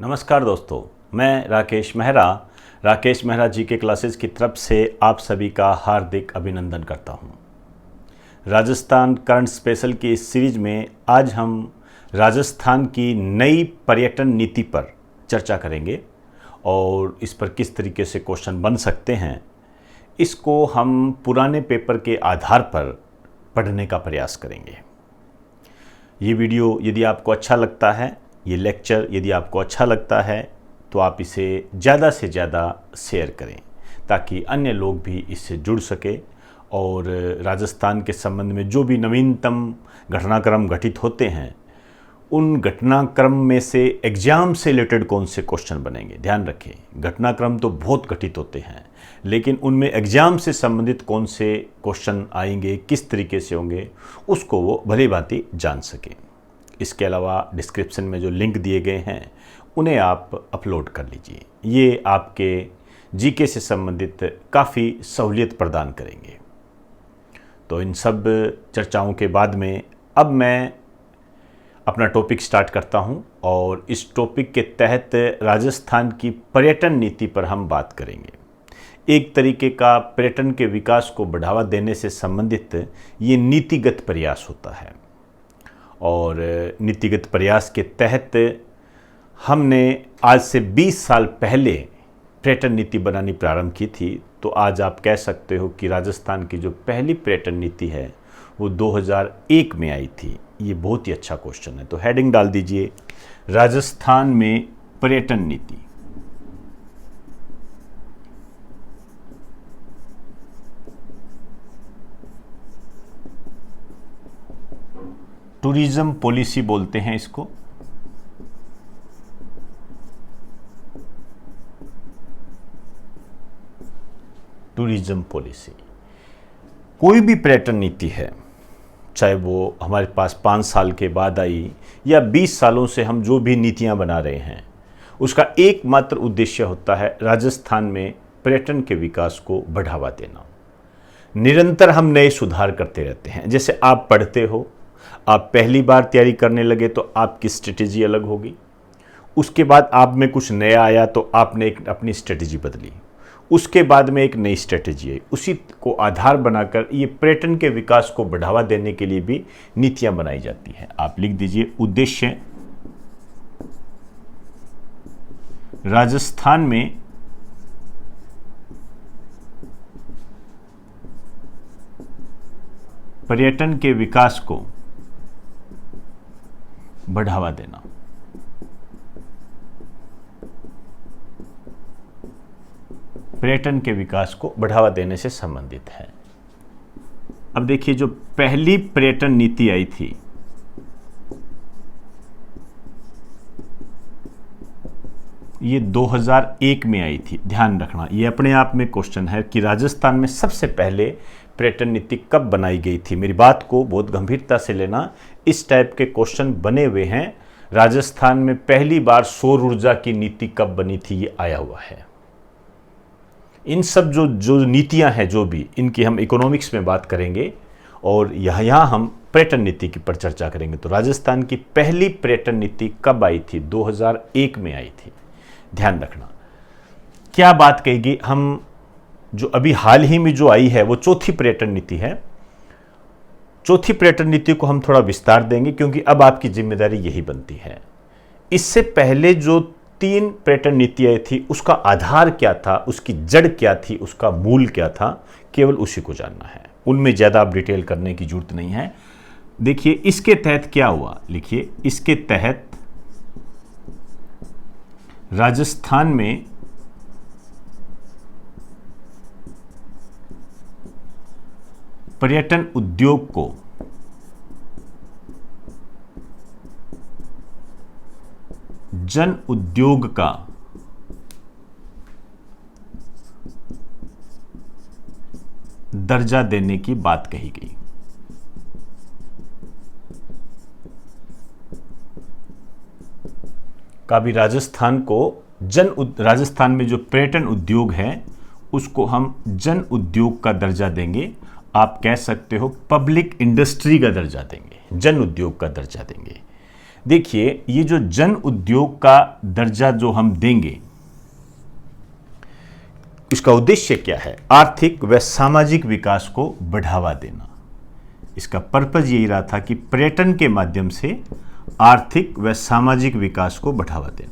नमस्कार दोस्तों, मैं राकेश मेहरा जी के क्लासेस की तरफ से आप सभी का हार्दिक अभिनंदन करता हूं। राजस्थान करंट स्पेशल की इस सीरीज में आज हम राजस्थान की नई पर्यटन नीति पर चर्चा करेंगे और इस पर किस तरीके से क्वेश्चन बन सकते हैं, इसको हम पुराने पेपर के आधार पर पढ़ने का प्रयास करेंगे। ये वीडियो यदि आपको अच्छा लगता है, ये लेक्चर यदि आपको अच्छा लगता है तो आप इसे ज़्यादा से ज़्यादा शेयर करें ताकि अन्य लोग भी इससे जुड़ सके और राजस्थान के संबंध में जो भी नवीनतम घटनाक्रम घटित होते हैं उन घटनाक्रम में से एग्ज़ाम से रिलेटेड कौन से क्वेश्चन बनेंगे। ध्यान रखें, घटनाक्रम तो बहुत घटित होते हैं लेकिन उनमें एग्ज़ाम से संबंधित कौन से क्वेश्चन आएंगे, किस तरीके से होंगे, उसको वो भली भांति जान सकें। इसके अलावा डिस्क्रिप्शन में जो लिंक दिए गए हैं उन्हें आप अपलोड कर लीजिए। ये आपके जीके से संबंधित काफ़ी सहूलियत प्रदान करेंगे। तो इन सब चर्चाओं के बाद में अब मैं अपना टॉपिक स्टार्ट करता हूं और इस टॉपिक के तहत राजस्थान की पर्यटन नीति पर हम बात करेंगे। एक तरीके का पर्यटन के विकास को बढ़ावा देने से संबंधित ये नीतिगत प्रयास होता है और नीतिगत प्रयास के तहत हमने आज से 20 साल पहले पर्यटन नीति बनानी प्रारंभ की थी। तो आज आप कह सकते हो कि राजस्थान की जो पहली पर्यटन नीति है वो 2001 में आई थी। ये बहुत ही अच्छा क्वेश्चन है, तो हेडिंग डाल दीजिए, राजस्थान में पर्यटन नीति। टूरिज्म पॉलिसी बोलते हैं इसको। टूरिज्म पॉलिसी कोई भी पर्यटन नीति है, चाहे वो हमारे पास 5 साल के बाद आई या 20 सालों से हम जो भी नीतियां बना रहे हैं, उसका एकमात्र उद्देश्य होता है राजस्थान में पर्यटन के विकास को बढ़ावा देना। निरंतर हम नए सुधार करते रहते हैं। जैसे आप पढ़ते हो, आप पहली बार तैयारी करने लगे तो आपकी स्ट्रेटेजी अलग होगी, उसके बाद आप में कुछ नया आया तो आपने एक अपनी स्ट्रेटेजी बदली, उसके बाद में एक नई स्ट्रेटेजी आई। उसी को आधार बनाकर ये पर्यटन के विकास को बढ़ावा देने के लिए भी नीतियां बनाई जाती हैं। आप लिख दीजिए, उद्देश्य राजस्थान में पर्यटन के विकास को बढ़ावा देना। पर्यटन के विकास को बढ़ावा देने से संबंधित है। अब देखिए, जो पहली पर्यटन नीति आई थी ये 2001 में आई थी। ध्यान रखना, ये अपने आप में क्वेश्चन है कि राजस्थान में सबसे पहले पर्यटन नीति कब बनाई गई थी। मेरी बात को बहुत गंभीरता से लेना, इस टाइप के क्वेश्चन बने हुए हैं। राजस्थान में पहली बार सौर ऊर्जा की नीति कब बनी थी, ये आया हुआ है। इन सब जो नीतियां हैं, जो भी इनकी हम इकोनॉमिक्स में बात करेंगे और यहाँ हम पर्यटन नीति की पर चर्चा करेंगे। तो राजस्थान की पहली पर्यटन नीति कब आई थी? 2001 में आई थी। ध्यान रखना, क्या बात कहेगी, हम जो अभी हाल ही में जो आई है वो चौथी पर्यटन नीति है। चौथी पर्यटन नीति को हम थोड़ा विस्तार देंगे क्योंकि अब आपकी जिम्मेदारी यही बनती है। इससे पहले जो 3 पर्यटन नीति आई थी उसका आधार क्या था, उसकी जड़ क्या थी, उसका मूल क्या था, केवल उसी को जानना है। उनमें ज़्यादा आप डिटेल करने की जरूरत नहीं है। देखिए, इसके तहत क्या हुआ, लिखिए, इसके तहत राजस्थान में पर्यटन उद्योग को जन उद्योग का दर्जा देने की बात कही गई। कभी राजस्थान में जो पर्यटन उद्योग है उसको हम जन उद्योग का दर्जा देंगे। आप कह सकते हो पब्लिक इंडस्ट्री का दर्जा देंगे, जन उद्योग का दर्जा देंगे। देखिए, ये जो जन उद्योग का दर्जा जो हम देंगे, इसका उद्देश्य क्या है? आर्थिक व सामाजिक विकास को बढ़ावा देना। इसका पर्पज यही रहा था कि पर्यटन के माध्यम से आर्थिक व सामाजिक विकास को बढ़ावा देना।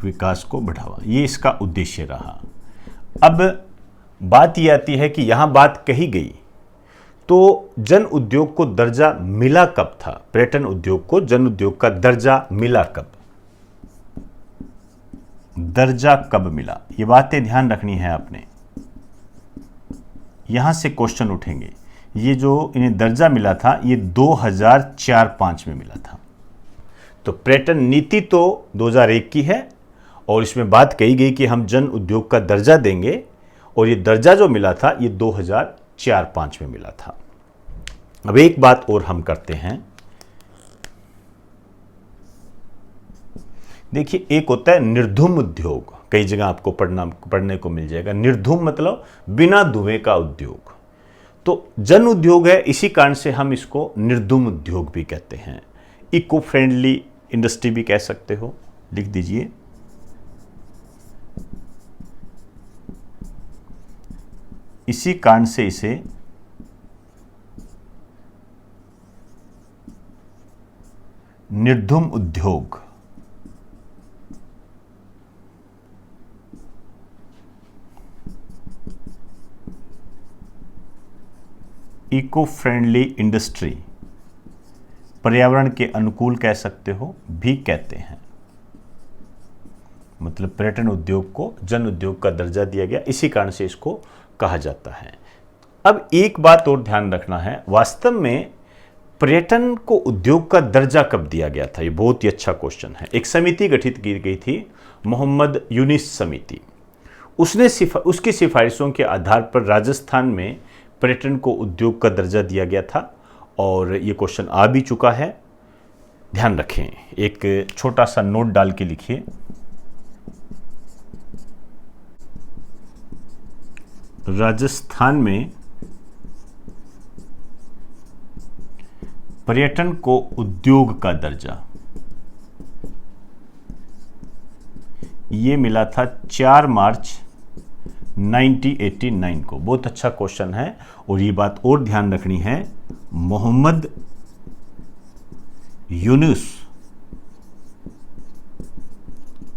विकास को बढ़ावा, ये इसका उद्देश्य रहा। अब बात ये आती है कि यहां बात कही गई, तो जन उद्योग को दर्जा मिला कब था? पर्यटन उद्योग को जन उद्योग का दर्जा मिला कब? दर्जा कब मिला? ये बातें ध्यान रखनी है आपने। यहां से क्वेश्चन उठेंगे। ये जो इन्हें दर्जा मिला था, ये 2004-05 में मिला था। तो पर्यटन नीति तो 2001 की है और इसमें बात कही गई कि हम जन उद्योग का दर्जा देंगे, और ये दर्जा जो मिला था ये 2004-05 में मिला था। अब एक बात और हम करते हैं। देखिए, एक होता है निर्धूम उद्योग, कई जगह आपको पढ़ने को मिल जाएगा। निर्धूम मतलब बिना धुएं का उद्योग। तो जन उद्योग है, इसी कारण से हम इसको निर्धूम उद्योग भी कहते हैं। इको फ्रेंडली इंडस्ट्री भी कह सकते हो, लिख दीजिए। इसी कारण से इसे निर्धूम उद्योग, इको फ्रेंडली इंडस्ट्री, पर्यावरण के अनुकूल कह सकते हो, भी कहते हैं। मतलब पर्यटन उद्योग को जन उद्योग का दर्जा दिया गया, इसी कारण से इसको कहा जाता है। अब एक बात और ध्यान रखना है, वास्तव में पर्यटन को उद्योग का दर्जा कब दिया गया था? ये बहुत ही अच्छा क्वेश्चन है। एक समिति गठित की गई थी, मोहम्मद यूनिस समिति। उसकी सिफारिशों के आधार पर राजस्थान में पर्यटन को उद्योग का दर्जा दिया गया था, और ये क्वेश्चन आ भी चुका है। ध्यान रखें, एक छोटा सा नोट डाल के लिखिए। राजस्थान में पर्यटन को उद्योग का दर्जा ये मिला था 4 मार्च 1989 को। बहुत अच्छा क्वेश्चन है, और ये बात और ध्यान रखनी है, मोहम्मद यूनुस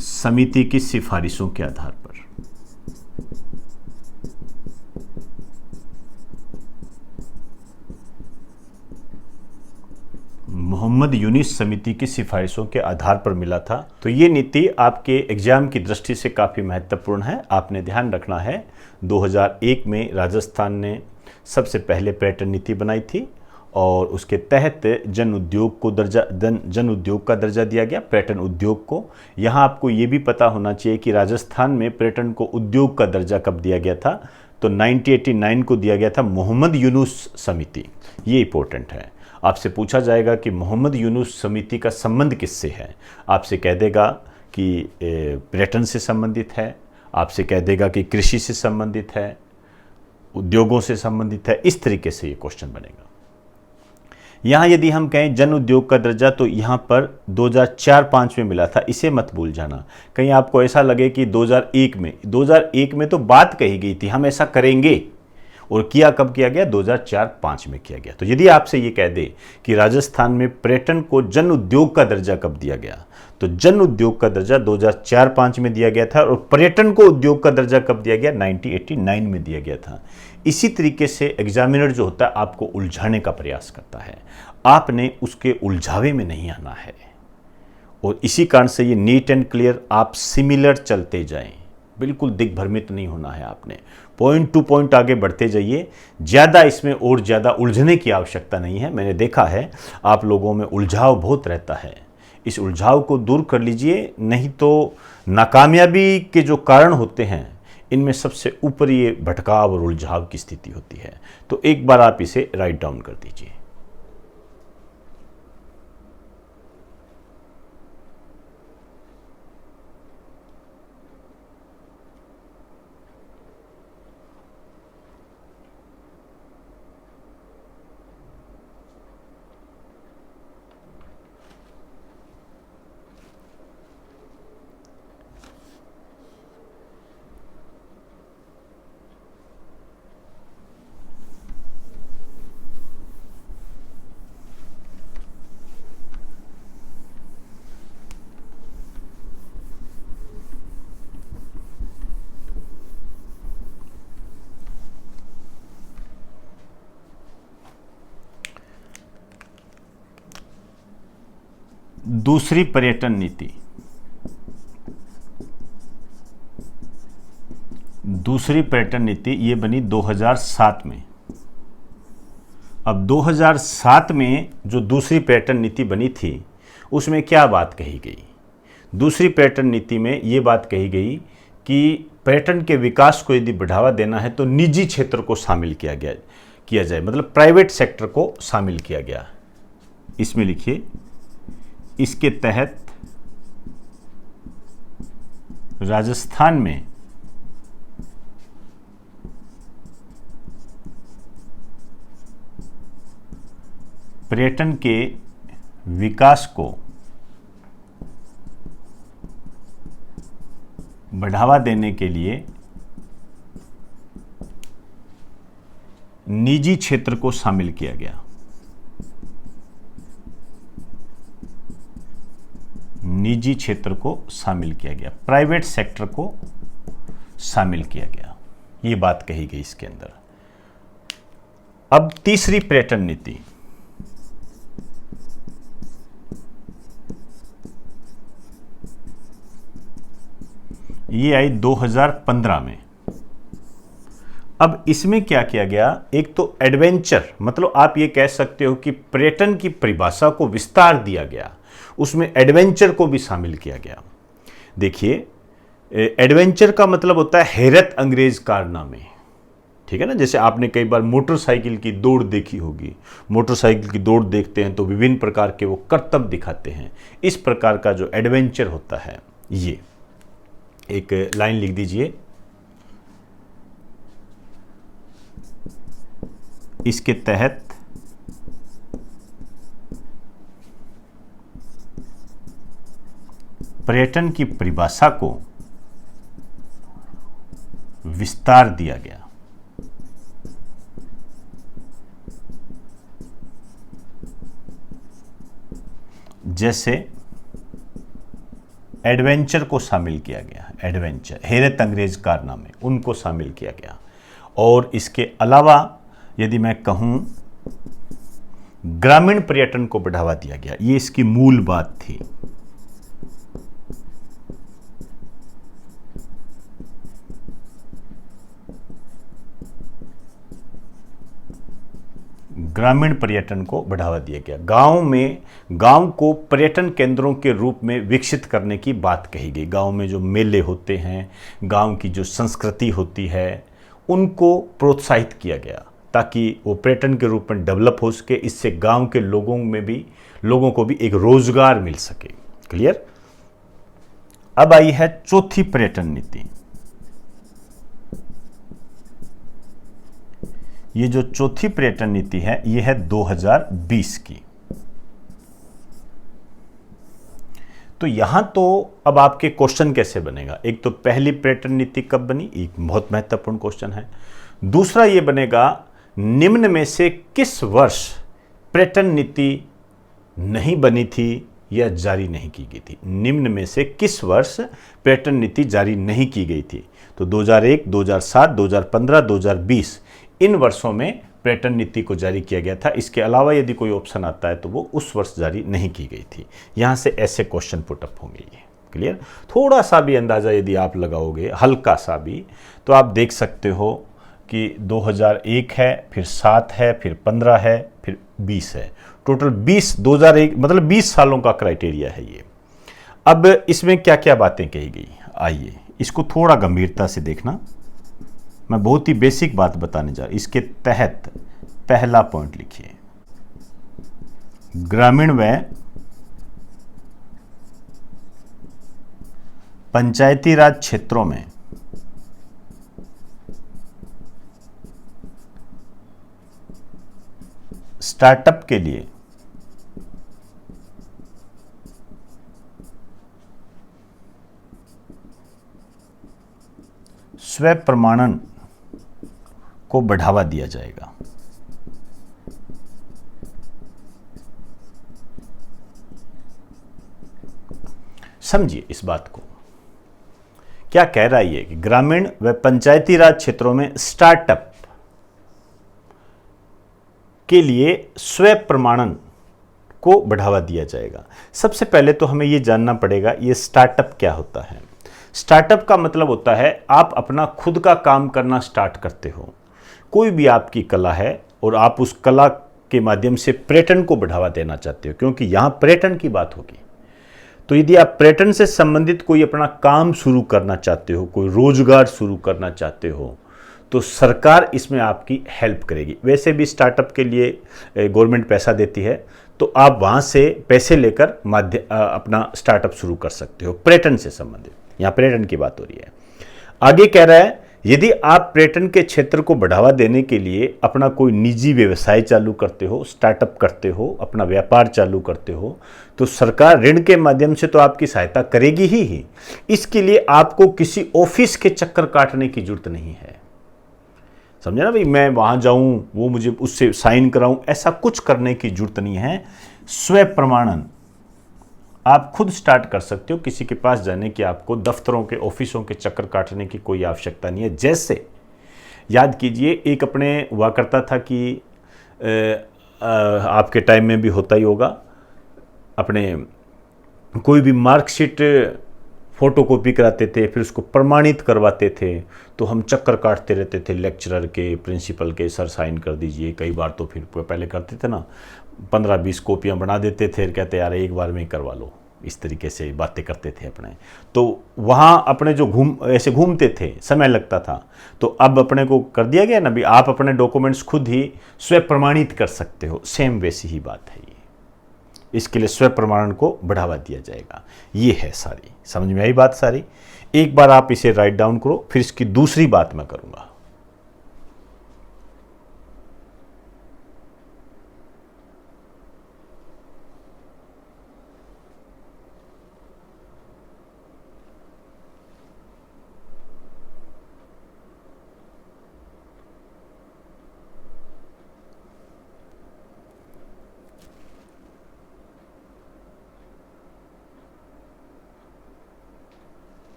समिति की सिफारिशों के आधार पर। मोहम्मद यूनिस समिति की सिफारिशों के आधार पर मिला था। तो ये नीति आपके एग्जाम की दृष्टि से काफ़ी महत्वपूर्ण है। आपने ध्यान रखना है, 2001 में राजस्थान ने सबसे पहले पर्यटन नीति बनाई थी, और उसके तहत जन उद्योग का दर्जा दिया गया पर्यटन उद्योग को। यहाँ आपको ये भी पता होना चाहिए कि राजस्थान में पर्यटन को उद्योग का दर्जा कब दिया गया था, तो 1989 को दिया गया था मुहम्मद यूनुस समिति। ये इंपॉर्टेंट है। आपसे पूछा जाएगा कि मोहम्मद यूनुस समिति का संबंध किससे है? आपसे कह देगा कि पर्यटन से संबंधित है, आपसे कह देगा कि कृषि से संबंधित है, उद्योगों से संबंधित है। इस तरीके से ये क्वेश्चन बनेगा। यहाँ यदि हम कहें जन उद्योग का दर्जा, तो यहाँ पर 2004-05 में मिला था, इसे मत भूल जाना। कहीं आपको ऐसा लगे कि 2001 में तो बात कही गई थी हम ऐसा करेंगे, और किया कब किया गया? 2004-05 में किया गया। तो यदि आपसे ये कह दे कि राजस्थान में पर्यटन को जन उद्योग का दर्जा कब दिया गया, तो जन उद्योग का दर्जा 2004-05 में दिया गया था, और पर्यटन को उद्योग का दर्जा कब दिया गया? 1989 में दिया गया था। इसी तरीके से एग्जामिनर जो होता है आपको उलझाने का प्रयास करता है, आपने उसके उलझावे में नहीं आना है, और इसी कारण से ये नीट एंड क्लियर आप सिमिलर चलते जाएं, बिल्कुल दिग्भ्रमित नहीं होना है। आपने पॉइंट टू पॉइंट आगे बढ़ते जाइए, ज़्यादा इसमें और ज़्यादा उलझने की आवश्यकता नहीं है। मैंने देखा है आप लोगों में उलझाव बहुत रहता है, इस उलझाव को दूर कर लीजिए, नहीं तो नाकामयाबी के जो कारण होते हैं इनमें सबसे ऊपर ये भटकाव और उलझाव की स्थिति होती है। तो एक बार आप इसे राइट डाउन कर दीजिए। दूसरी पर्यटन नीति, दूसरी पर्यटन नीति ये बनी 2007 में। अब 2007 में जो दूसरी पर्यटन नीति बनी थी उसमें क्या बात कही गई? दूसरी पर्यटन नीति में ये बात कही गई कि पर्यटन के विकास को यदि बढ़ावा देना है तो निजी क्षेत्र को शामिल किया जाए, मतलब प्राइवेट सेक्टर को शामिल किया गया। इसमें लिखिए, इसके तहत राजस्थान में पर्यटन के विकास को बढ़ावा देने के लिए निजी क्षेत्र को शामिल किया गया। निजी क्षेत्र को शामिल किया गया, प्राइवेट सेक्टर को शामिल किया गया, ये बात कही गई इसके अंदर। अब तीसरी पर्यटन नीति, ये आई 2015 में। अब इसमें क्या किया गया? एक तो एडवेंचर, मतलब आप ये कह सकते हो कि पर्यटन की परिभाषा को विस्तार दिया गया, उसमें एडवेंचर को भी शामिल किया गया। देखिए, एडवेंचर का मतलब होता है हैरत अंग्रेज कारनामे, ठीक है ना। जैसे आपने कई बार मोटरसाइकिल की दौड़ देखी होगी, मोटरसाइकिल की दौड़ देखते हैं तो विभिन्न प्रकार के वो करतब दिखाते हैं। इस प्रकार का जो एडवेंचर होता है, ये एक लाइन लिख दीजिए, इसके तहत पर्यटन की परिभाषा को विस्तार दिया गया। जैसे एडवेंचर को शामिल किया गया, एडवेंचर, हैरत अंग्रेज कारनामे, उनको शामिल किया गया। और इसके अलावा यदि मैं कहूं, ग्रामीण पर्यटन को बढ़ावा दिया गया, ये इसकी मूल बात थी। ग्रामीण पर्यटन को बढ़ावा दिया गया। गांव को पर्यटन केंद्रों के रूप में विकसित करने की बात कही गई। गांव में जो मेले होते हैं, गांव की जो संस्कृति होती है, उनको प्रोत्साहित किया गया ताकि वो पर्यटन के रूप में डेवलप हो सके। इससे गांव के लोगों को भी एक रोजगार मिल सके। क्लियर? अब आई है चौथी पर्यटन नीति। ये जो चौथी पर्यटन नीति है, ये है 2020 की। तो यहां तो अब आपके क्वेश्चन कैसे बनेगा? एक तो पहली पर्यटन नीति कब बनी, एक बहुत महत्वपूर्ण क्वेश्चन है। दूसरा ये बनेगा, निम्न में से किस वर्ष पर्यटन नीति नहीं बनी थी या जारी नहीं की गई थी? निम्न में से किस वर्ष पर्यटन नीति जारी नहीं की गई थी? तो 2001, 2007, 2015, 2020, इन वर्षों में पर्यटन नीति को जारी किया गया था। इसके अलावा यदि कोई ऑप्शन आता है तो वो उस वर्ष जारी नहीं की गई थी। यहां से ऐसे क्वेश्चन पुटअप होंगे। ये क्लियर? थोड़ा सा भी अंदाजा यदि आप लगाओगे, हल्का सा भी, तो आप देख सकते हो कि 2001 है, फिर 7 है, फिर 15 है, फिर 20 है। टोटल 2001 मतलब 20 सालों का क्राइटेरिया है ये। अब इसमें क्या क्या बातें कही गई, आइए इसको थोड़ा गंभीरता से देखना। मैं बहुत ही बेसिक बात बताने जा रहा हूं। इसके तहत पहला पॉइंट लिखिए, ग्रामीण व पंचायती राज क्षेत्रों में स्टार्टअप के लिए स्व प्रमाणन को बढ़ावा दिया जाएगा। समझिए इस बात को, क्या कह रहा है ये कि ग्रामीण व पंचायती राज क्षेत्रों में स्टार्टअप के लिए स्व प्रमाणन को बढ़ावा दिया जाएगा। सबसे पहले तो हमें ये जानना पड़ेगा ये स्टार्टअप क्या होता है। स्टार्टअप का मतलब होता है आप अपना खुद का काम करना स्टार्ट करते हो। कोई भी आपकी कला है और आप उस कला के माध्यम से पर्यटन को बढ़ावा देना चाहते हो, क्योंकि यहाँ पर्यटन की बात होगी। तो यदि आप पर्यटन से संबंधित कोई अपना काम शुरू करना चाहते हो, कोई रोजगार शुरू करना चाहते हो, तो सरकार इसमें आपकी हेल्प करेगी। वैसे भी स्टार्टअप के लिए गवर्नमेंट पैसा देती है, तो आप वहाँ से पैसे लेकर अपना स्टार्टअप शुरू कर सकते हो पर्यटन से संबंधित। यहाँ पर्यटन की बात हो रही है। आगे कह रहा है यदि आप पर्यटन के क्षेत्र को बढ़ावा देने के लिए अपना कोई निजी व्यवसाय चालू करते हो, स्टार्टअप करते हो, अपना व्यापार चालू करते हो, तो सरकार ऋण के माध्यम से तो आपकी सहायता करेगी ही। इसके लिए आपको किसी ऑफिस के चक्कर काटने की जरूरत नहीं है। समझे ना भाई, मैं वहां जाऊं, वो मुझे उससे साइन कराऊं, ऐसा कुछ करने की जरूरत नहीं है। स्वयं प्रमाणन आप खुद स्टार्ट कर सकते हो। किसी के पास जाने की, आपको दफ्तरों के, ऑफिसों के चक्कर काटने की कोई आवश्यकता नहीं है। जैसे याद कीजिए, एक अपने हुआ करता था कि आपके टाइम में भी होता ही होगा, अपने कोई भी मार्कशीट फोटोकॉपी कराते थे, फिर उसको प्रमाणित करवाते थे, तो हम चक्कर काटते रहते थे लेक्चरर के, प्रिंसिपल के, सर साइन कर दीजिए। कई बार तो फिर पहले करते थे ना, 15-20 कॉपियाँ बना देते थे, कहते यार एक बार में ही करवा लो। इस तरीके से बातें करते थे अपने। तो वहाँ अपने जो ऐसे घूमते थे, समय लगता था। तो अब अपने को कर दिया गया ना भी, आप अपने डॉक्यूमेंट्स खुद ही स्वयं प्रमाणित कर सकते हो। सेम वैसी ही बात है ये। इसके लिए स्वयं प्रमाणन को बढ़ावा दिया जाएगा। ये है सारी, समझ में आई बात सारी। एक बार आप इसे राइट डाउन करो, फिर इसकी दूसरी बात मैं करूंगा।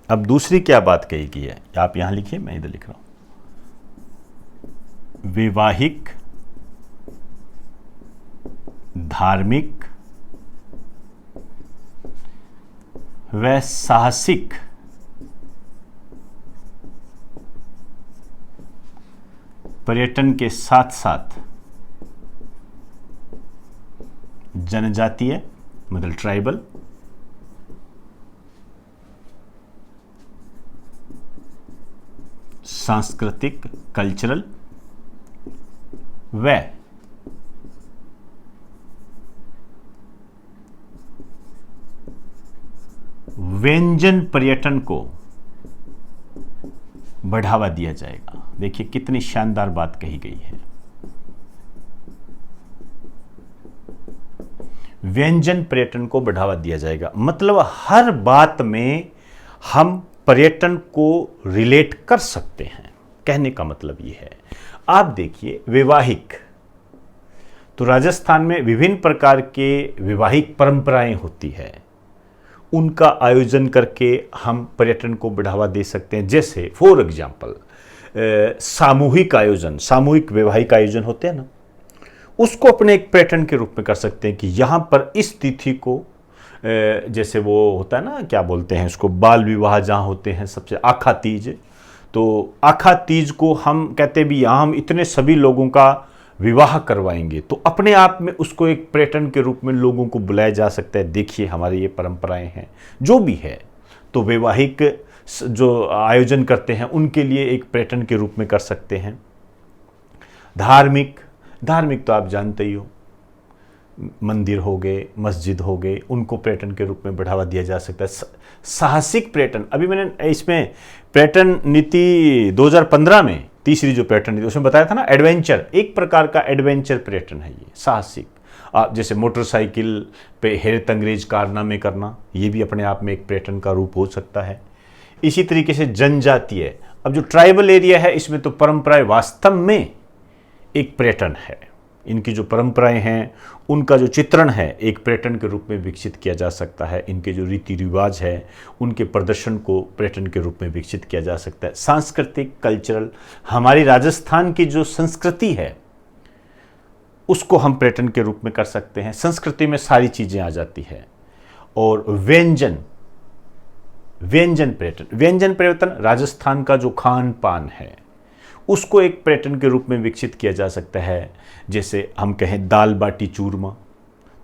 अब दूसरी क्या बात कही गई है, आप यहां लिखिए, मैं इधर लिख रहा हूं। वैवाहिक, धार्मिक व साहसिक पर्यटन के साथ साथ जनजातीय मतलब ट्राइबल, सांस्कृतिक कल्चरल व व्यंजन पर्यटन को बढ़ावा दिया जाएगा। देखिए कितनी शानदार बात कही गई है। व्यंजन पर्यटन को बढ़ावा दिया जाएगा मतलब हर बात में हम पर्यटन को रिलेट कर सकते हैं। कहने का मतलब ये है, आप देखिए वैवाहिक, तो राजस्थान में विभिन्न प्रकार के वैवाहिक परंपराएं होती है, उनका आयोजन करके हम पर्यटन को बढ़ावा दे सकते हैं। जैसे फॉर एग्जाम्पल सामूहिक आयोजन, सामूहिक वैवाहिक आयोजन होते हैं ना, उसको अपने एक पर्यटन के रूप में कर सकते हैं कि यहाँ पर इस तिथि को, जैसे वो होता है ना, क्या बोलते हैं उसको, बाल विवाह जहाँ होते हैं, सबसे आखा तीज, तो आखा तीज को हम कहते भी यहाँ हम इतने सभी लोगों का विवाह करवाएंगे, तो अपने आप में उसको एक पर्यटन के रूप में लोगों को बुलाया जा सकता है। देखिए हमारी ये परंपराएं हैं, जो भी है, तो वैवाहिक जो आयोजन करते हैं उनके लिए एक पर्यटन के रूप में कर सकते हैं। धार्मिक, धार्मिक तो आप जानते ही हो, मंदिर हो गए, मस्जिद हो गए, उनको पर्यटन के रूप में बढ़ावा दिया जा सकता है। साहसिक पर्यटन, अभी मैंने इसमें पर्यटन नीति 2015 में तीसरी जो पर्यटन नीति उसमें बताया था ना, एडवेंचर, एक प्रकार का एडवेंचर पर्यटन है ये, साहसिक। आप जैसे मोटरसाइकिल पे हेरत अंग्रेज कारनामे करना, ये भी अपने आप में एक पर्यटन का रूप हो सकता है। इसी तरीके से जनजातीय, अब जो ट्राइबल एरिया है इसमें तो परंपराएं वास्तव में एक पर्यटन है, इनकी जो परंपराएं हैं उनका जो चित्रण है एक पर्यटन के रूप में विकसित किया जा सकता है। इनके जो रीति रिवाज है उनके प्रदर्शन को पर्यटन के रूप में विकसित किया जा सकता है। सांस्कृतिक कल्चरल हमारी राजस्थान की जो संस्कृति है उसको हम पर्यटन के रूप में कर सकते हैं। संस्कृति में सारी चीज़ें आ जाती है। और व्यंजन पर्यटन राजस्थान का जो खान पान है उसको एक पर्यटन के रूप में विकसित किया जा सकता है। जैसे हम कहें दाल बाटी चूरमा,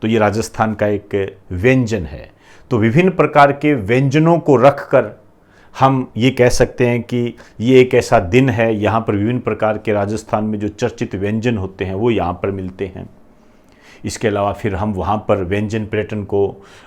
तो ये राजस्थान का एक व्यंजन है। तो विभिन्न प्रकार के व्यंजनों को रखकर हम ये कह सकते हैं कि ये एक ऐसा दिन है, यहाँ पर विभिन्न प्रकार के राजस्थान में जो चर्चित व्यंजन होते हैं वो यहाँ पर मिलते हैं। इसके अलावा फिर हम वहाँ पर व्यंजन पर्यटन को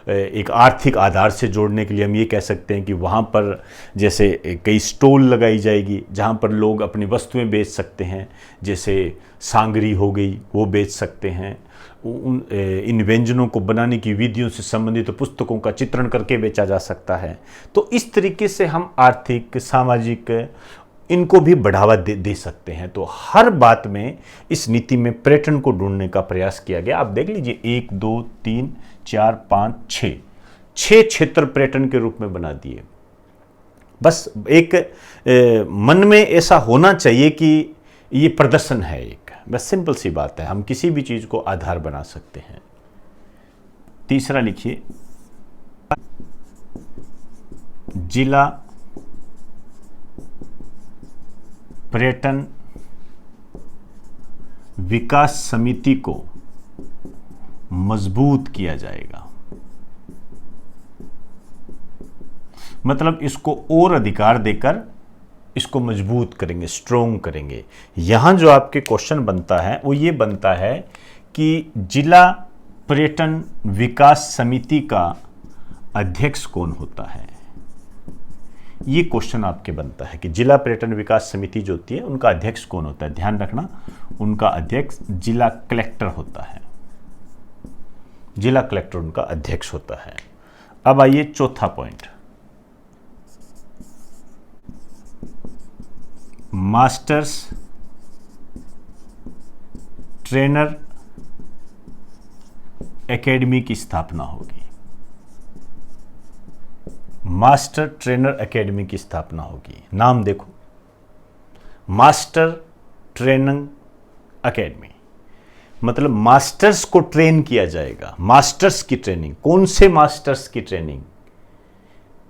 एक आर्थिक आधार से जोड़ने के लिए हम ये कह सकते हैं कि वहाँ पर जैसे कई स्टॉल लगाई जाएगी जहाँ पर लोग अपनी वस्तुएं बेच सकते हैं। जैसे सांगरी हो गई वो बेच सकते हैं। इन व्यंजनों को बनाने की विधियों से संबंधित पुस्तकों का चित्रण करके बेचा जा सकता है। तो इस तरीके से हम आर्थिक सामाजिक इनको भी बढ़ावा दे सकते हैं। तो हर बात में इस नीति में पर्यटन को ढूंढने का प्रयास किया गया। आप देख लीजिए 1 2 3 4 5 6 क्षेत्र पर्यटन के रूप में बना दिए। बस एक मन में ऐसा होना चाहिए कि ये प्रदर्शन है एक, बस सिंपल सी बात है। हम किसी भी चीज को आधार बना सकते हैं। तीसरा लिखिए, जिला पर्यटन विकास समिति को मजबूत किया जाएगा। मतलब इसको और अधिकार देकर इसको मजबूत करेंगे, स्ट्रोंग करेंगे। यहां जो आपके क्वेश्चन बनता है वो ये बनता है कि जिला पर्यटन विकास समिति का अध्यक्ष कौन होता है। ये क्वेश्चन आपके बनता है कि जिला पर्यटन विकास समिति जो होती है उनका अध्यक्ष कौन होता है। ध्यान रखना, उनका अध्यक्ष जिला कलेक्टर होता है। जिला कलेक्टर उनका अध्यक्ष होता है। अब आइए चौथा पॉइंट, मास्टर्स ट्रेनर एकेडमी की स्थापना होगी। मास्टर ट्रेनर एकेडमी की स्थापना होगी। नाम देखो, मास्टर ट्रेनिंग एकेडमी, मतलब मास्टर्स को ट्रेन किया जाएगा। मास्टर्स की ट्रेनिंग, कौन से मास्टर्स की ट्रेनिंग?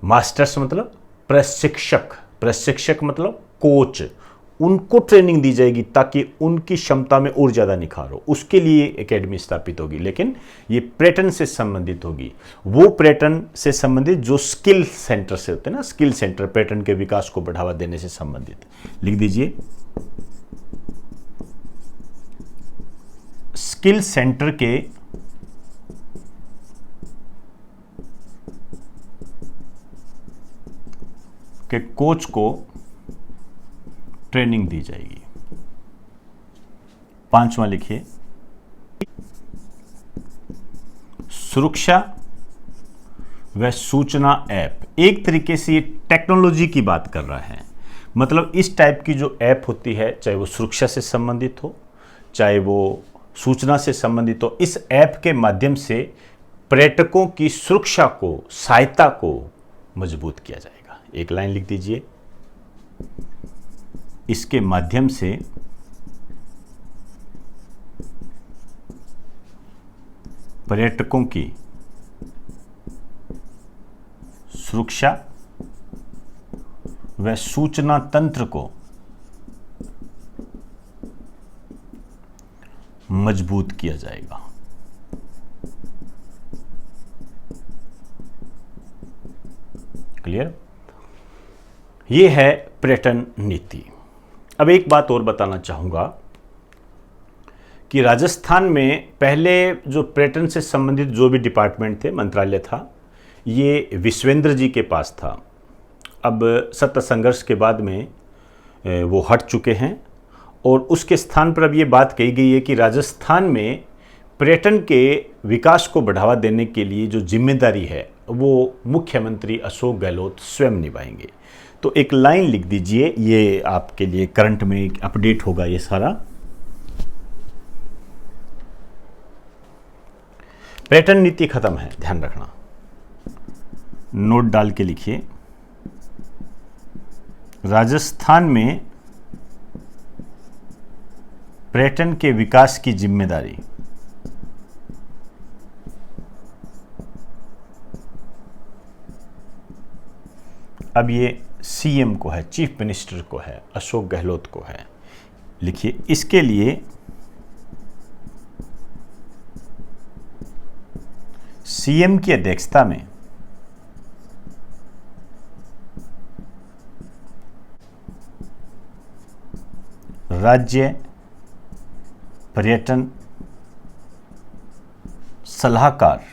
मास्टर्स मतलब प्रशिक्षक, प्रशिक्षक मतलब कोच, उनको ट्रेनिंग दी जाएगी ताकि उनकी क्षमता में और ज़्यादा निखार हो। उसके लिए एकेडमी स्थापित होगी, लेकिन ये पर्यटन से संबंधित होगी। वो पर्यटन से संबंधित जो स्किल सेंटर से होते हैं ना, स्किल सेंटर पर्यटन के विकास को बढ़ावा देने से संबंधित। लिख दीजिए, स्किल सेंटर के कोच को ट्रेनिंग दी जाएगी। पांचवा लिखिए, सुरक्षा व सूचना ऐप। एक तरीके से ये टेक्नोलॉजी की बात कर रहा है। मतलब इस टाइप की जो ऐप होती है, चाहे वो सुरक्षा से संबंधित हो, चाहे वो सूचना से संबंधित हो, इस ऐप के माध्यम से पर्यटकों की सुरक्षा को, सहायता को मजबूत किया जाएगा। एक लाइन लिख दीजिए, इसके माध्यम से पर्यटकों की सुरक्षा व सूचना तंत्र को मजबूत किया जाएगा। क्लियर? ये है पर्यटन नीति। अब एक बात और बताना चाहूँगा कि राजस्थान में पहले जो पर्यटन से संबंधित जो भी डिपार्टमेंट थे, मंत्रालय था, ये विश्वेंद्र जी के पास था। अब सत्ता संघर्ष के बाद में वो हट चुके हैं और उसके स्थान पर अब ये बात कही गई है कि राजस्थान में पर्यटन के विकास को बढ़ावा देने के लिए जो जिम्मेदारी है वो मुख्यमंत्री अशोक गहलोत स्वयं निभाएंगे। तो एक लाइन लिख दीजिए, ये आपके लिए करंट में एक अपडेट होगा ये सारा। पर्यटन नीति खत्म है, ध्यान रखना, नोट डाल के लिखिए। राजस्थान में पर्यटन के विकास की जिम्मेदारी अब ये सीएम को है, चीफ मिनिस्टर को है, अशोक गहलोत को है। लिखिए, इसके लिए सीएम की अध्यक्षता में राज्य पर्यटन सलाहकार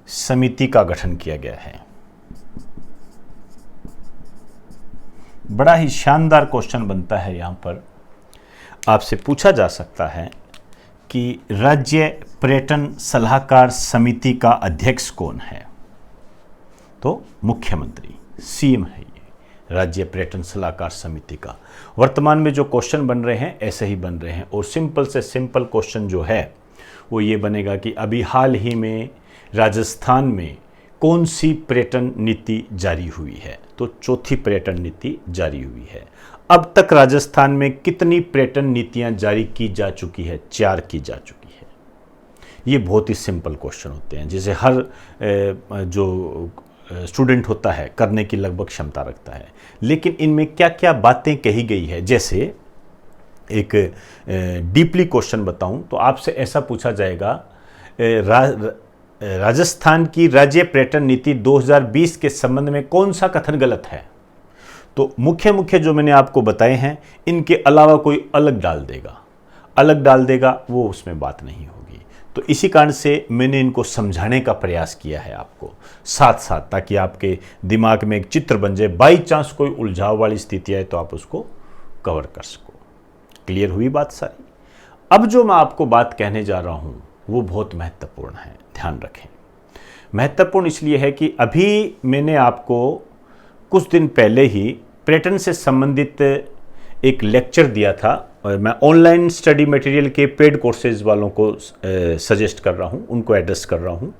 समिति का गठन किया गया है। बड़ा ही शानदार क्वेश्चन बनता है, यहां पर आपसे पूछा जा सकता है कि राज्य पर्यटन सलाहकार समिति का अध्यक्ष कौन है? तो मुख्यमंत्री, सीएम है ये राज्य पर्यटन सलाहकार समिति का। वर्तमान में जो क्वेश्चन बन रहे हैं ऐसे ही बन रहे हैं, और सिंपल से सिंपल क्वेश्चन जो है वो ये बनेगा कि अभी हाल ही में राजस्थान में कौन सी पर्यटन नीति जारी हुई है? तो चौथी पर्यटन नीति जारी हुई है। अब तक राजस्थान में कितनी पर्यटन नीतियां जारी की जा चुकी है? 4 की जा चुकी है। ये बहुत ही सिंपल क्वेश्चन होते हैं, जिसे हर जो स्टूडेंट होता है करने की लगभग क्षमता रखता है। लेकिन इनमें क्या क्या बातें कही गई है, जैसे एक डीपली क्वेश्चन बताऊं तो आपसे ऐसा पूछा जाएगा, राजस्थान की राज्य पर्यटन नीति 2020 के संबंध में कौन सा कथन गलत है? तो मुख्य मुख्य जो मैंने आपको बताए हैं, इनके अलावा कोई अलग डाल देगा, वो उसमें बात नहीं होगी। तो इसी कारण से मैंने इनको समझाने का प्रयास किया है आपको साथ साथ, ताकि आपके दिमाग में एक चित्र बन जाए। बाई चांस कोई उलझाव वाली स्थिति आए तो आप उसको कवर कर सको। क्लियर हुई बात सारी? अब जो मैं आपको बात कहने जा रहा हूं वो बहुत महत्वपूर्ण है, ध्यान रखें। महत्वपूर्ण इसलिए है कि अभी मैंने आपको कुछ दिन पहले ही पर्यटन से संबंधित एक लेक्चर दिया था, और मैं ऑनलाइन स्टडी मटेरियल के पेड कोर्सेज वालों को सजेस्ट कर रहा हूं, उनको एड्रेस कर रहा हूं।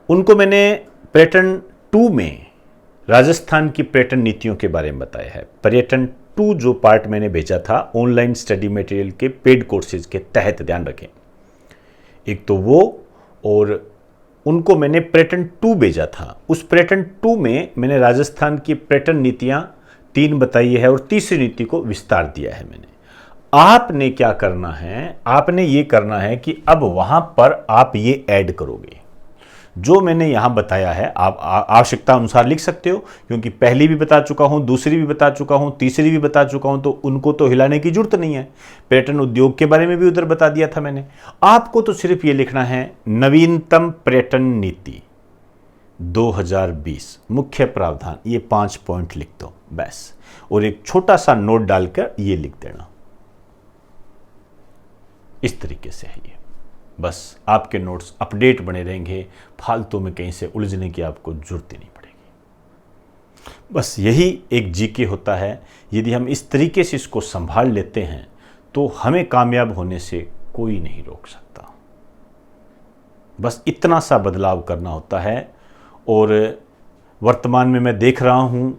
उनको मैंने पर्यटन 2 में राजस्थान की पर्यटन नीतियों के बारे में बताया है। पर्यटन 2 जो पार्ट मैंने भेजा था ऑनलाइन स्टडी मटेरियल के पेड कोर्सेज के तहत, ध्यान रखें, एक तो वो, और उनको मैंने पर्यटन 2 भेजा था। उस पर्यटन 2 में मैंने राजस्थान की पर्यटन नीतियां 3 बताई है, और तीसरी नीति को विस्तार दिया है मैंने। आपने क्या करना है? आपने ये करना है कि अब वहां पर आप ये ऐड करोगे जो मैंने यहां बताया है। आप आवश्यकता अनुसार लिख सकते हो, क्योंकि पहली भी बता चुका हूं, दूसरी भी बता चुका हूं, तीसरी भी बता चुका हूं, तो उनको तो हिलाने की जरूरत नहीं है। पर्यटन उद्योग के बारे में भी उधर बता दिया था मैंने। आपको तो सिर्फ ये लिखना है, नवीनतम पर्यटन नीति 2020 मुख्य प्रावधान, ये 5 पॉइंट लिख दो बस, और एक छोटा सा नोट डालकर ये लिख देना। इस तरीके से है ये। बस आपके नोट्स अपडेट बने रहेंगे, फालतू में कहीं से उलझने की आपको जरूरत ही नहीं पड़ेगी। बस यही एक जीके होता है। यदि हम इस तरीके से इसको संभाल लेते हैं तो हमें कामयाब होने से कोई नहीं रोक सकता। बस इतना सा बदलाव करना होता है। और वर्तमान में मैं देख रहा हूं,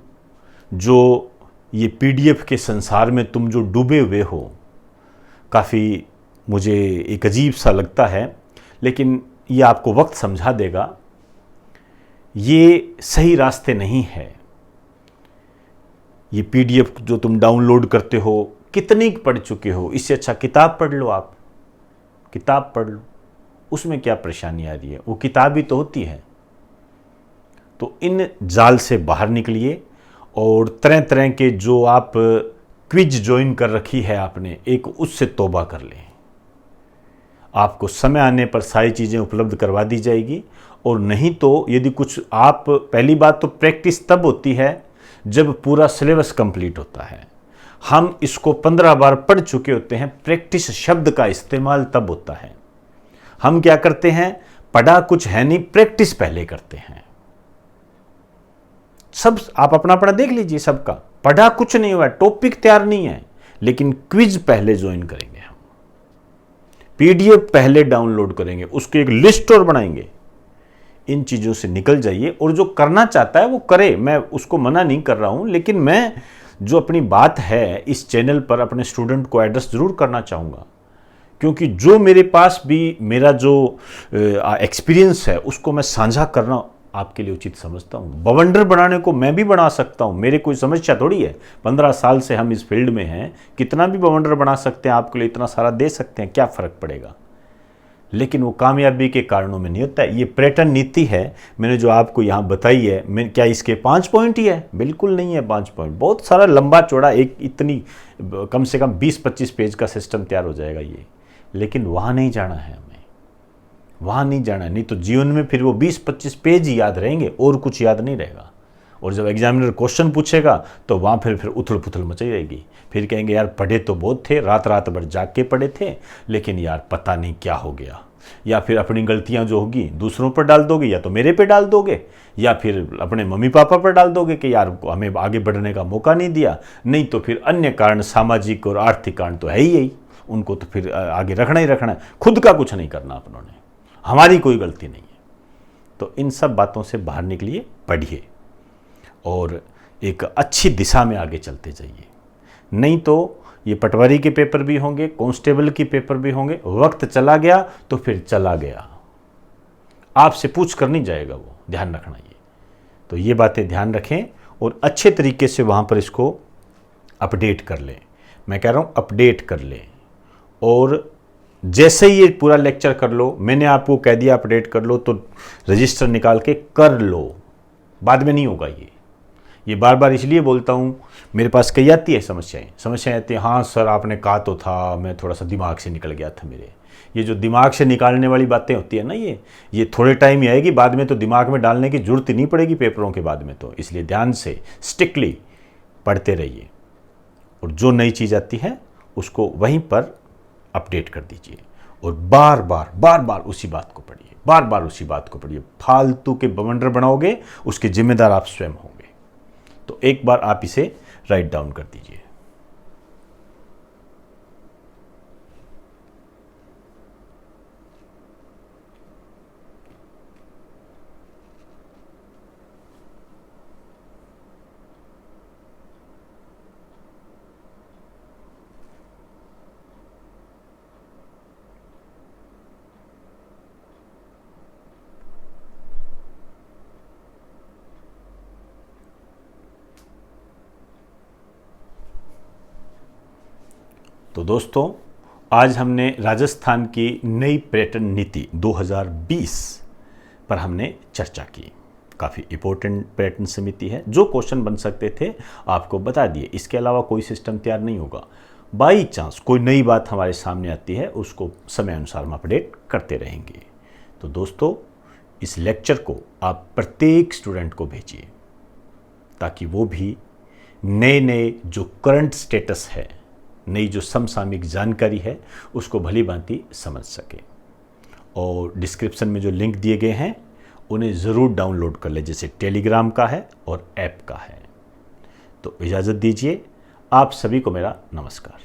जो ये पीडीएफ के संसार में तुम जो डूबे हुए हो, काफ़ी मुझे एक अजीब सा लगता है, लेकिन ये आपको वक्त समझा देगा। ये सही रास्ते नहीं है। ये पीडीएफ जो तुम डाउनलोड करते हो, कितनी पढ़ चुके हो? इससे अच्छा किताब पढ़ लो। आप किताब पढ़ लो, उसमें क्या परेशानी आ रही है? वो किताब ही तो होती है। तो इन जाल से बाहर निकलिए, और तरह तरह के जो आप क्विज ज्वाइन कर रखी है आपने, एक उससे तौबा कर लें। आपको समय आने पर सारी चीज़ें उपलब्ध करवा दी जाएगी। और नहीं तो यदि कुछ आप, पहली बात तो प्रैक्टिस तब होती है जब पूरा सिलेबस कंप्लीट होता है। हम इसको 15 बार पढ़ चुके होते हैं। प्रैक्टिस शब्द का इस्तेमाल तब होता है। हम क्या करते हैं? पढ़ा कुछ है नहीं, प्रैक्टिस पहले करते हैं। सब आप अपना अपना देख लीजिए, सबका पढ़ा कुछ नहीं हुआ, टॉपिक तैयार नहीं है, लेकिन क्विज पहले ज्वाइन करेंगे हम। पीडीएफ पहले डाउनलोड करेंगे, उसकी एक लिस्ट और बनाएंगे। इन चीज़ों से निकल जाइए और जो करना चाहता है वो करे, मैं उसको मना नहीं कर रहा हूं, लेकिन मैं जो अपनी बात है इस चैनल पर अपने स्टूडेंट को एड्रेस जरूर करना चाहूँगा, क्योंकि जो मेरे पास भी मेरा जो एक्सपीरियंस है उसको मैं साझा करना आपके लिए उचित समझता हूँ। बवंडर बनाने को मैं भी बना सकता हूँ, मेरे कोई समस्या थोड़ी है। 15 साल से हम इस फील्ड में हैं, कितना भी बवंडर बना सकते हैं, आपके लिए इतना सारा दे सकते हैं, क्या फ़र्क पड़ेगा। लेकिन वो कामयाबी के कारणों में नहीं होता है। ये पर्यटन नीति है मैंने जो आपको यहाँ बताई है, मैं क्या इसके 5 पॉइंट ही है? बिल्कुल नहीं है 5 पॉइंट, बहुत सारा लंबा चौड़ा एक इतनी कम से कम 20-25 पेज का सिस्टम तैयार हो जाएगा ये। लेकिन वहाँ नहीं जाना है हमें, वहाँ नहीं जाना, नहीं तो जीवन में फिर वो 20-25 पेज ही याद रहेंगे और कुछ याद नहीं रहेगा। और जब एग्जामिनर क्वेश्चन पूछेगा तो वहाँ फिर उथल पुथल मची रहेगी। फिर कहेंगे यार पढ़े तो बहुत थे, रात रात भर जाग के पढ़े थे, लेकिन यार पता नहीं क्या हो गया। या फिर अपनी गलतियाँ जो होगी दूसरों पर डाल दोगे, या तो मेरे पे डाल दोगे, या फिर अपने मम्मी पापा पर डाल दोगे कि यार हमें आगे बढ़ने का मौका नहीं दिया। नहीं तो फिर अन्य कारण, सामाजिक और आर्थिक कारण तो है ही यही, उनको तो फिर आगे रखना ही रखना है। खुद का कुछ नहीं करना अपनों ने, हमारी कोई गलती नहीं है। तो इन सब बातों से बाहर निकलिए, पढ़िए और एक अच्छी दिशा में आगे चलते जाइए। नहीं तो ये पटवारी के पेपर भी होंगे, कांस्टेबल के पेपर भी होंगे, वक्त चला गया तो फिर चला गया, आपसे पूछ कर नहीं जाएगा वो, ध्यान रखना ये। तो ये बातें ध्यान रखें और अच्छे तरीके से वहाँ पर इसको अपडेट कर लें। मैं कह रहा हूँ अपडेट कर लें, और जैसे ही ये पूरा लेक्चर कर लो, मैंने आपको कह दिया अपडेट कर लो, तो रजिस्टर निकाल के कर लो, बाद में नहीं होगा ये बार बार इसलिए बोलता हूँ, मेरे पास कई आती है समस्याएं आती है। हाँ सर आपने कहा तो था, मैं थोड़ा सा दिमाग से निकल गया था मेरे। ये जो दिमाग से निकालने वाली बातें होती है ना, ये थोड़े टाइम ही आएगी, बाद में तो दिमाग में डालने की जरूरत ही नहीं पड़ेगी पेपरों के बाद में। तो इसलिए ध्यान से स्ट्रिक्टली पढ़ते रहिए, और जो नई चीज़ आती है उसको वहीं पर अपडेट कर दीजिए, और बार बार उसी बात को पढ़िए, बार बार उसी बात को पढ़िए। फालतू के बवंडर बनाओगे उसके जिम्मेदार आप स्वयं होंगे। तो एक बार आप इसे राइट डाउन कर दीजिए। तो दोस्तों, आज हमने राजस्थान की नई पर्यटन नीति 2020 पर हमने चर्चा की। काफ़ी इम्पोर्टेंट पर्यटन समिति है, जो क्वेश्चन बन सकते थे आपको बता दिए। इसके अलावा कोई सिस्टम तैयार नहीं होगा। बाई चांस कोई नई बात हमारे सामने आती है, उसको समय अनुसार हम अपडेट करते रहेंगे। तो दोस्तों, इस लेक्चर को आप प्रत्येक स्टूडेंट को भेजिए, ताकि वो भी नए जो करंट स्टेटस है, नई जो समसामयिक जानकारी है, उसको भली भांति समझ सके। और डिस्क्रिप्शन में जो लिंक दिए गए हैं उन्हें ज़रूर डाउनलोड कर ले, जैसे टेलीग्राम का है और ऐप का है। तो इजाज़त दीजिए, आप सभी को मेरा नमस्कार।